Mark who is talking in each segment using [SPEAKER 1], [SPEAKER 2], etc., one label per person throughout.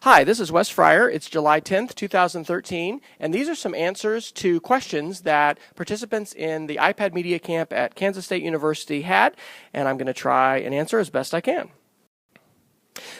[SPEAKER 1] Hi, this is Wes Fryer. It's July 10th, 2013, and these are some answers to questions that participants in the iPad Media Camp at Kansas State University had, and I'm going to try and answer as best I can.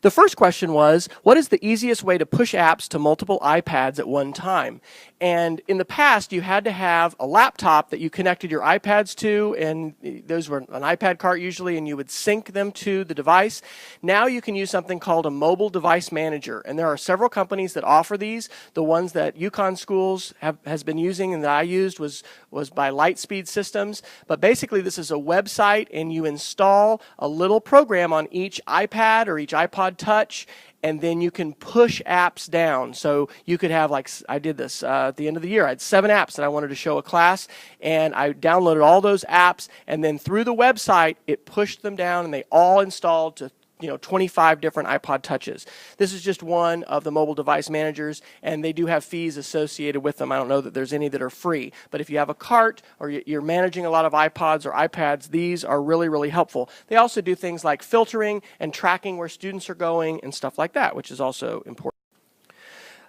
[SPEAKER 1] The first question was, what is the easiest way to push apps to multiple iPads at one time? And in the past, you had to have a laptop that you connected your iPads to, and those were an iPad cart usually, and you would sync them to the device. Now you can use something called a mobile device manager, and there are several companies that offer these. The ones that UConn Schools has been using and that I used was by Lightspeed Systems. But basically, this is a website, and you install a little program on each iPad or each iPod Touch, and then you can push apps down. So you could have, like I did this at the end of the year. I had 7 apps that I wanted to show a class, and I downloaded all those apps, and then through the website, it pushed them down, and they all installed to 25 different iPod Touches. This is just one of the mobile device managers, and they do have fees associated with them. I don't know that there's any that are free, but if you have a cart or you're managing a lot of iPods or iPads, these are really, really helpful. They also do things like filtering and tracking where students are going and stuff like that, which is also important.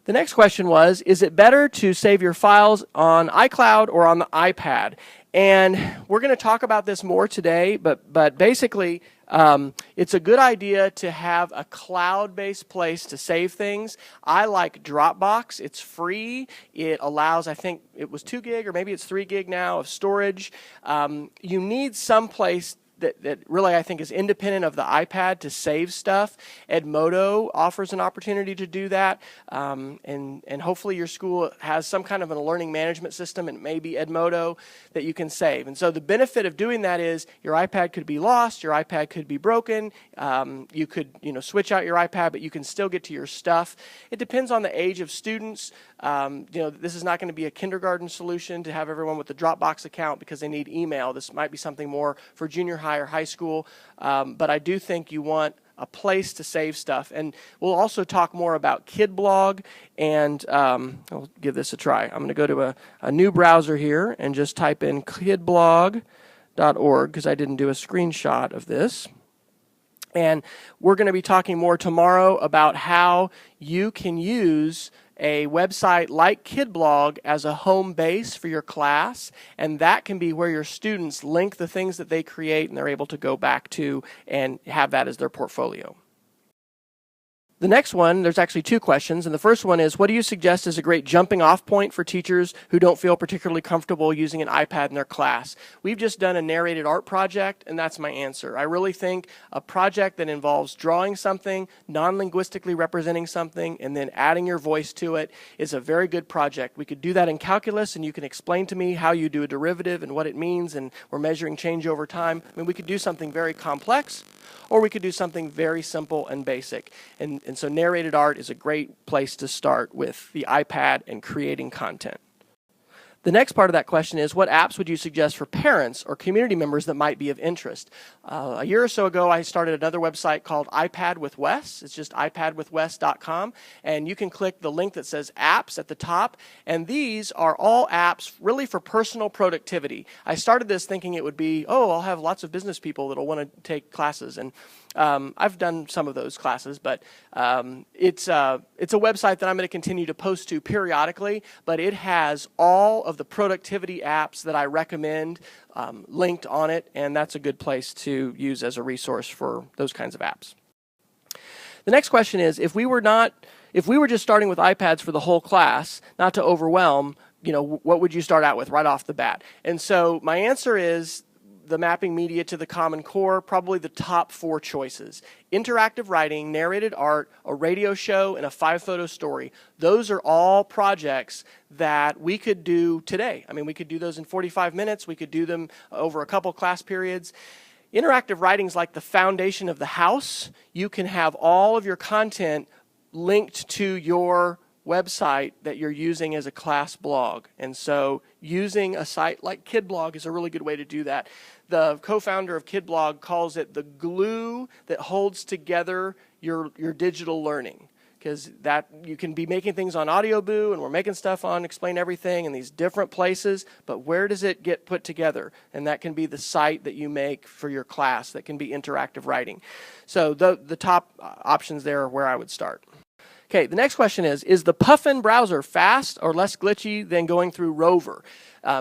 [SPEAKER 1] The next question was, is it better to save your files on iCloud or on the iPad? And we're going to talk about this more today, but basically, it's a good idea to have a cloud-based place to save things. I like Dropbox. It's free. It allows, I think it was 2 gig or maybe it's 3 gig now of storage. You need some place that really I think is independent of the iPad to save stuff. Edmodo offers an opportunity to do that, and hopefully your school has some kind of a learning management system, and it may be Edmodo that you can save. And so the benefit of doing that is your iPad could be lost, your iPad could be broken, you could switch out your iPad, but you can still get to your stuff. It depends on the age of students. This is not going to be a kindergarten solution to have everyone with the Dropbox account because they need email. This might be something more for junior high or high school, but I do think you want a place to save stuff. And we'll also talk more about KidBlog, and I'll give this a try. I'm going to go to a new browser here and just type in kidblog.org because I didn't do a screenshot of this. And we're going to be talking more tomorrow about how you can use a website like KidBlog as a home base for your class, and that can be where your students link the things that they create and they're able to go back to and have that as their portfolio. The next one, there's actually 2 questions, and the first one is, what do you suggest is a great jumping off point for teachers who don't feel particularly comfortable using an iPad in their class? We've just done a narrated art project, and that's my answer. I really think a project that involves drawing something, non-linguistically representing something, and then adding your voice to it is a very good project. We could do that in calculus, and you can explain to me how you do a derivative and what it means, and we're measuring change over time. I mean, we could do something very complex, or we could do something very simple and basic. And so narrated art is a great place to start with the iPad and creating content. The next part of that question is, what apps would you suggest for parents or community members that might be of interest? A year or so ago, I started another website called iPad with Wes. It's just iPadwithWes.com, and you can click the link that says apps at the top, and these are all apps really for personal productivity. I started this thinking it would be, I'll have lots of business people that will want to take classes, and I've done some of those classes, but it's a website that I'm going to continue to post to periodically, but it has all of the productivity apps that I recommend linked on it, and that's a good place to use as a resource for those kinds of apps. The next question is, if we were just starting with iPads for the whole class, not to overwhelm, what would you start out with right off the bat? And so my answer is the mapping media to the Common Core, probably the top 4 choices. Interactive writing, narrated art, a radio show, and a 5-photo story. Those are all projects that we could do today. I mean, we could do those in 45 minutes. We could do them over a couple class periods. Interactive writing is like the foundation of the house. You can have all of your content linked to your website that you're using as a class blog. And so using a site like KidBlog is a really good way to do that. The co-founder of KidBlog calls it the glue that holds together your digital learning, because that you can be making things on AudioBoo, and we're making stuff on Explain Everything in these different places, but where does it get put together? And that can be the site that you make for your class. That can be interactive writing. So the top options there are where I would start. Okay, the next question is the Puffin browser fast or less glitchy than going through Rover?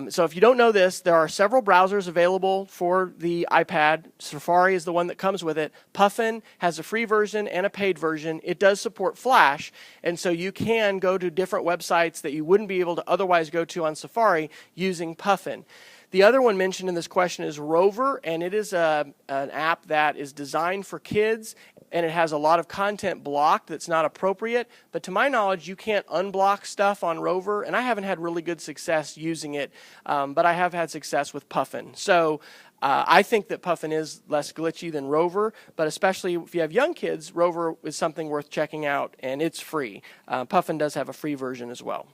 [SPEAKER 1] So if you don't know this, there are several browsers available for the iPad. Safari is the one that comes with it. Puffin has a free version and a paid version. It does support Flash, and so you can go to different websites that you wouldn't be able to otherwise go to on Safari using Puffin. The other one mentioned in this question is Rover, and it is an app that is designed for kids, and it has a lot of content blocked that's not appropriate. But to my knowledge, you can't unblock stuff on Rover, and I haven't had really good success using it, but I have had success with Puffin. So I think that Puffin is less glitchy than Rover, but especially if you have young kids, Rover is something worth checking out, and it's free. Puffin does have a free version as well.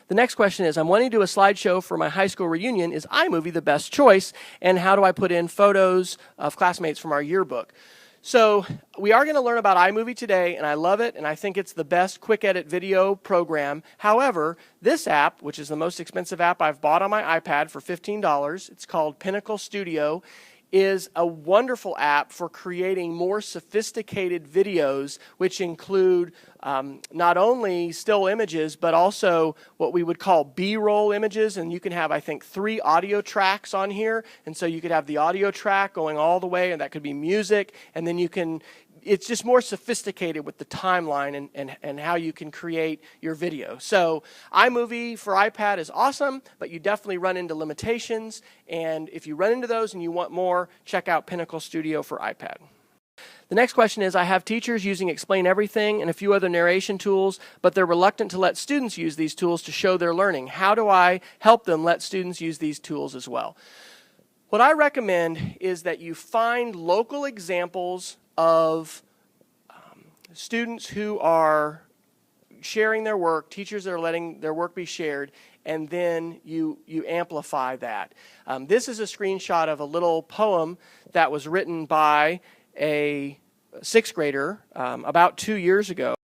[SPEAKER 1] The next question is, I'm wanting to do a slideshow for my high school reunion. Is iMovie the best choice? And how do I put in photos of classmates from our yearbook? So we are going to learn about iMovie today, and I love it, and I think it's the best quick edit video program. However, this app, which is the most expensive app I've bought on my iPad for $15, it's called Pinnacle Studio, is a wonderful app for creating more sophisticated videos, which include not only still images, but also what we would call B-roll images. And you can have, I think, 3 audio tracks on here. And so you could have the audio track going all the way, and that could be music. And then you can, it's just more sophisticated with the timeline and how you can create your video. So iMovie for iPad is awesome, but you definitely run into limitations. And if you run into those and you want more, check out Pinnacle Studio for iPad. The next question is, I have teachers using Explain Everything and a few other narration tools, but they're reluctant to let students use these tools to show their learning. How do I help them let students use these tools as well? What I recommend is that you find local examples of students who are sharing their work, teachers that are letting their work be shared, and then you amplify that. This is a screenshot of a little poem that was written by a 6th grader about 2 years ago.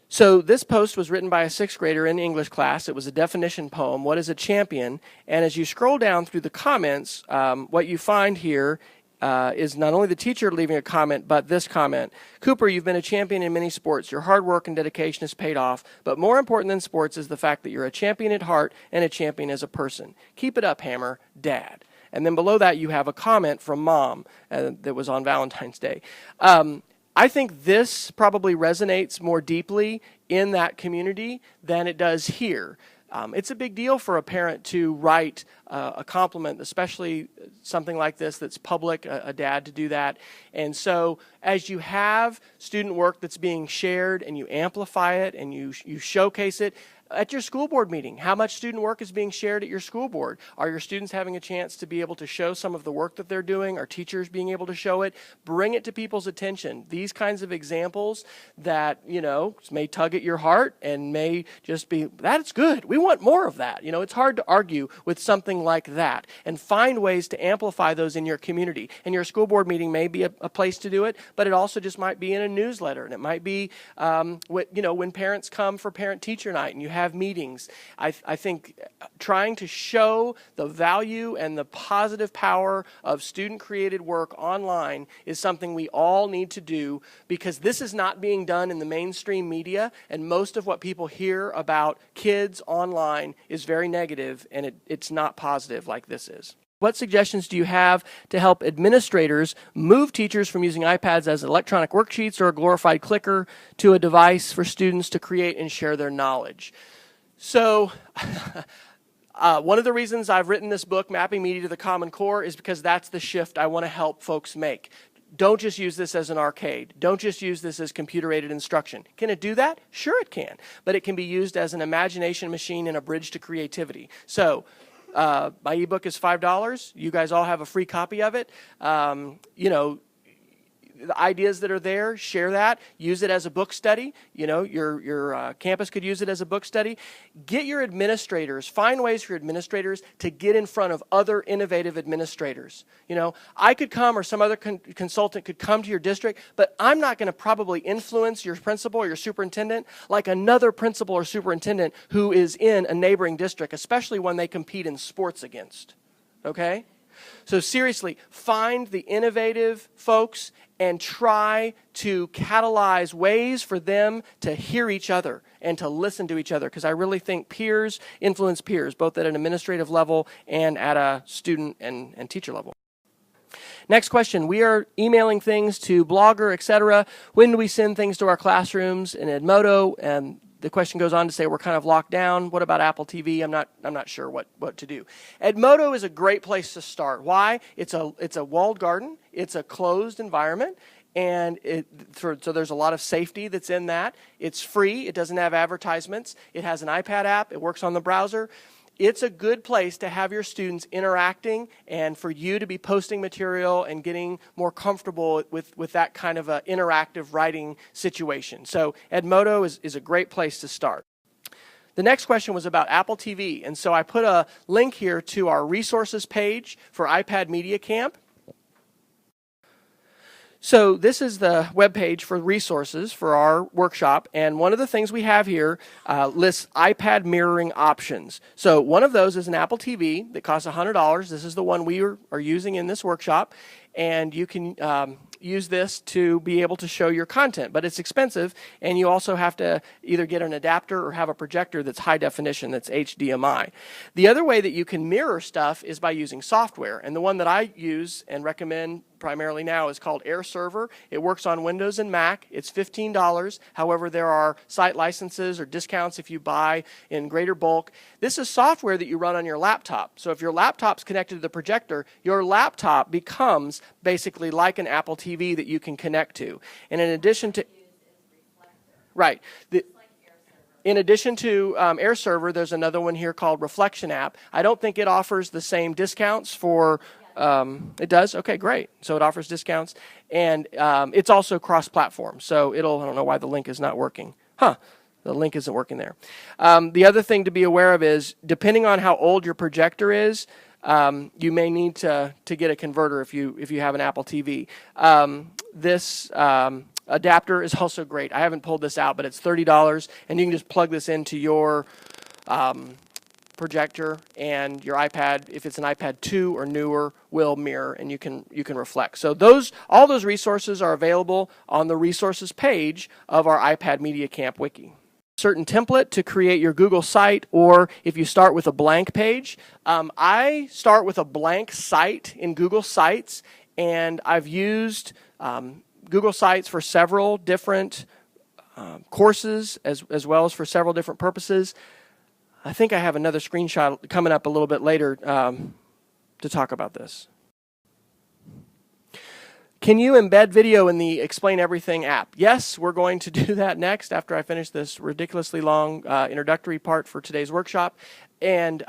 [SPEAKER 1] So this post was written by a 6th grader in English class. It was a definition poem, What is a Champion? And as you scroll down through the comments, what you find here is not only the teacher leaving a comment, but this comment. Cooper, you've been a champion in many sports. Your hard work and dedication has paid off. But more important than sports is the fact that you're a champion at heart and a champion as a person. Keep it up, Hammer, Dad. And then below that, you have a comment from Mom that was on Valentine's Day. I think this probably resonates more deeply in that community than it does here. It's a big deal for a parent to write a compliment, especially something like this that's public, a dad to do that. And so as you have student work that's being shared and you amplify it and you showcase it, at your school board meeting, how much student work is being shared at your school board? Are your students having a chance to be able to show some of the work that they're doing? Are teachers being able to show it? Bring it to people's attention. These kinds of examples that, you know, may tug at your heart and may just be, that's good. We want more of that. You know, it's hard to argue with something like that, and find ways to amplify those in your community. And your school board meeting may be a place to do it, but it also just might be in a newsletter, and it might be, when parents come for parent-teacher night and you have meetings. I think trying to show the value and the positive power of student-created work online is something we all need to do, because this is not being done in the mainstream media, and most of what people hear about kids online is very negative, and it's not positive like this is. What suggestions do you have to help administrators move teachers from using iPads as electronic worksheets or a glorified clicker to a device for students to create and share their knowledge? So one of the reasons I've written this book, Mapping Media to the Common Core, is because that's the shift I want to help folks make. Don't just use this as an arcade. Don't just use this as computer-aided instruction. Can it do that? Sure it can. But it can be used as an imagination machine and a bridge to creativity. So my ebook is $5. You guys all have a free copy of it. The ideas that are there, share that. Use it as a book study. You know, your campus could use it as a book study. Get your administrators, find ways for your administrators to get in front of other innovative administrators. You know, I could come, or some other consultant could come to your district, but I'm not going to probably influence your principal or your superintendent like another principal or superintendent who is in a neighboring district, especially when they compete in sports against. Okay? So seriously, find the innovative folks and try to catalyze ways for them to hear each other and to listen to each other, because I really think peers influence peers, both at an administrative level and at a student and teacher level. Next question, we are emailing things to Blogger, etc. When do we send things to our classrooms in Edmodo? And the question goes on to say we're kind of locked down. What about Apple TV? I'm not sure what to do. Edmodo is a great place to start. Why? It's a walled garden. It's a closed environment, and so there's a lot of safety that's in that. It's free. It doesn't have advertisements. It has an iPad app. It works on the browser. It's a good place to have your students interacting and for you to be posting material and getting more comfortable with that kind of an interactive writing situation. So Edmodo is a great place to start. The next question was about Apple TV, and so I put a link here to our resources page for iPad Media Camp. So this is the web page for resources for our workshop, and one of the things we have here lists iPad mirroring options. So one of those is an Apple TV that costs $100. This is the one we are using in this workshop, and you can use this to be able to show your content, but it's expensive, and you also have to either get an adapter or have a projector that's high definition, that's HDMI. The other way that you can mirror stuff is by using software, and the one that I use and recommend primarily now is called Air Server. It works on Windows and Mac. It's $15. However, there are site licenses or discounts if you buy in greater bulk. This is software that you run on your laptop. So if your laptop's connected to the projector, your laptop becomes basically like an Apple TV that you can connect to. And in addition to right. In addition to Air Server, there's another one here called Reflection App. I don't think it offers the same discounts for it does? Okay, great. So it offers discounts, and it's also cross-platform. So I don't know why the link is not working. The link isn't working there. The other thing to be aware of is, depending on how old your projector is, you may need to get a converter if you have an Apple TV. This adapter is also great. I haven't pulled this out, but it's $30, and you can just plug this into your projector, and your iPad, if it's an iPad 2 or newer, will mirror, and you can reflect. So all those resources are available on the resources page of our iPad Media Camp wiki. Certain template to create your Google site, or if you start with a blank page. I start with a blank site in Google Sites, and I've used Google Sites for several different courses as well as for several different purposes. I think I have another screenshot coming up a little bit later to talk about this. Can you embed video in the Explain Everything app? Yes, we're going to do that next after I finish this ridiculously long introductory part for today's workshop. And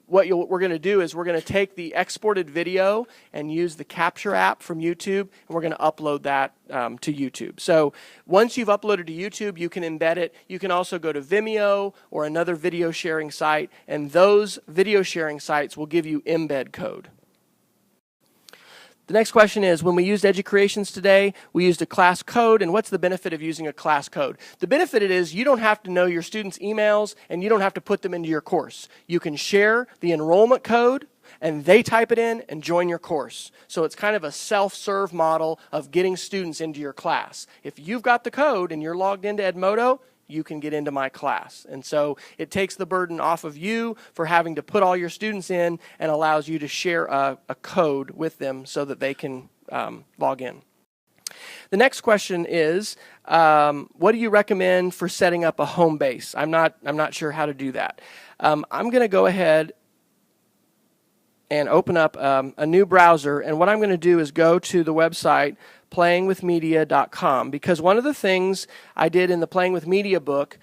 [SPEAKER 1] what we're going to do is we're going to take the exported video and use the Capture app from YouTube, and we're going to upload that to YouTube. So once you've uploaded to YouTube, you can embed it. You can also go to Vimeo or another video sharing site, and those video sharing sites will give you embed code. The next question is, when we used EduCreations today, we used a class code, and what's the benefit of using a class code? The benefit is you don't have to know your students' emails, and you don't have to put them into your course. You can share the enrollment code, and they type it in and join your course. So it's kind of a self-serve model of getting students into your class. If you've got the code and you're logged into Edmodo, you can get into my class. And so it takes the burden off of you for having to put all your students in, and allows you to share a code with them so that they can log in. The next question is, what do you recommend for setting up a home base? I'm not sure how to do that. I'm going to go ahead and open up a new browser, and what I'm going to do is go to the website playingwithmedia.com, because one of the things I did in the Playing with Media book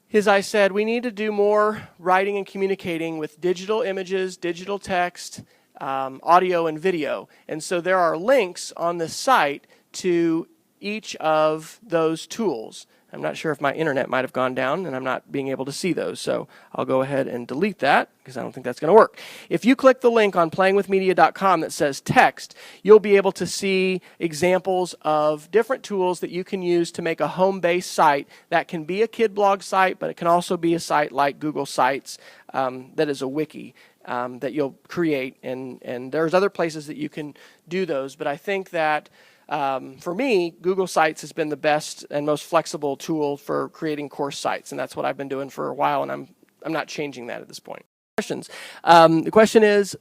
[SPEAKER 1] is I said we need to do more writing and communicating with digital images, digital text, audio, and video. And so there are links on the site to each of those tools. I'm not sure if my internet might have gone down and I'm not being able to see those, so I'll go ahead and delete that because I don't think that's going to work. If you click the link on playingwithmedia.com that says text, you'll be able to see examples of different tools that you can use to make a home-based site that can be a kid blog site, but it can also be a site like Google Sites that is a wiki. that you'll create, and there's other places that you can do those, but I think that for me, Google Sites has been the best and most flexible tool for creating course sites, and that's what I've been doing for a while, and I'm not changing that at this point. Questions. The question is,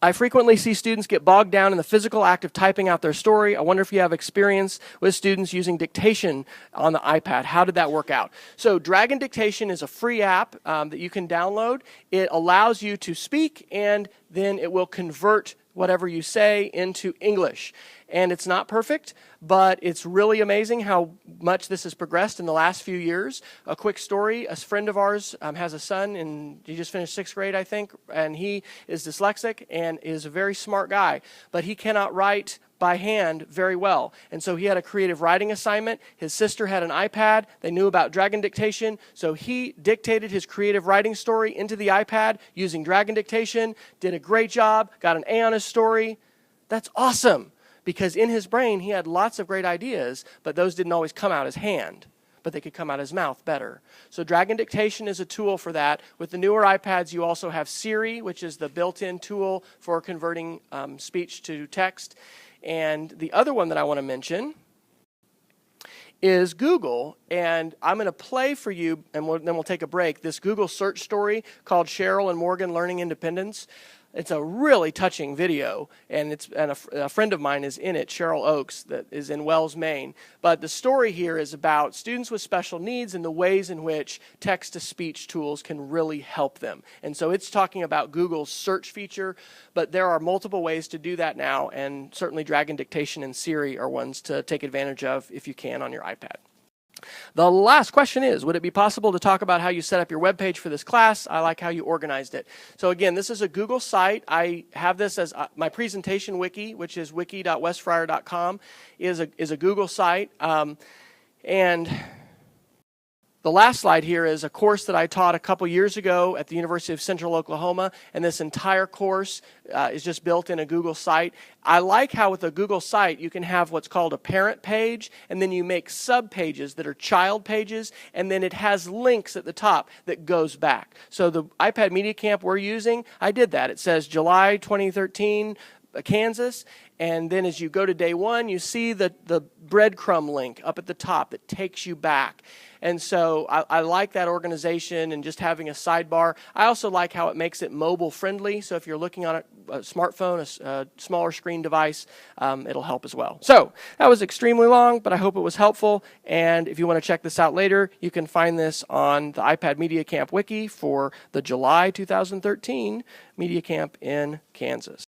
[SPEAKER 1] I frequently see students get bogged down in the physical act of typing out their story. I wonder if you have experience with students using Dictation on the iPad. How did that work out? So Dragon Dictation is a free app that you can download. It allows you to speak, and then it will convert whatever you say into English. And it's not perfect, but it's really amazing how much this has progressed in the last few years. A quick story, a friend of ours has a son, and he just finished 6th grade, I think, and he is dyslexic and is a very smart guy, but he cannot write by hand very well. And so he had a creative writing assignment. His sister had an iPad. They knew about Dragon Dictation, so he dictated his creative writing story into the iPad using Dragon Dictation, did a great job, got an A on his story. That's awesome, because in his brain he had lots of great ideas, but those didn't always come out his hand, but they could come out his mouth better. So Dragon Dictation is a tool for that. With the newer iPads, you also have Siri, which is the built-in tool for converting speech to text. And the other one that I want to mention is Google, and I'm going to play for you, and then we'll take a break, this Google search story called Cheryl and Morgan Learning Independence. It's a really touching video, and a friend of mine is in it, Cheryl Oakes, that is in Wells, Maine. But the story here is about students with special needs and the ways in which text-to-speech tools can really help them. And so it's talking about Google's search feature, but there are multiple ways to do that now, and certainly Dragon Dictation and Siri are ones to take advantage of if you can on your iPad. The last question is, would it be possible to talk about how you set up your web page for this class? I like how you organized it. So again, this is a Google site. I have this as my presentation wiki, which is wiki.westfriar.com, is a Google site. And the last slide here is a course that I taught a couple years ago at the University of Central Oklahoma, and this entire course is just built in a Google site. I like how with a Google site you can have what's called a parent page, and then you make sub-pages that are child pages, and then it has links at the top that goes back. So the iPad Media Camp we're using, I did that. It says July 2013, Kansas, and then as you go to day one, you see the breadcrumb link up at the top that takes you back. And so I like that organization and just having a sidebar. I also like how it makes it mobile friendly, so if you're looking on a smartphone, a smaller screen device, it'll help as well. So that was extremely long, but I hope it was helpful, and if you want to check this out later, you can find this on the iPad Media Camp wiki for the July 2013 Media Camp in Kansas.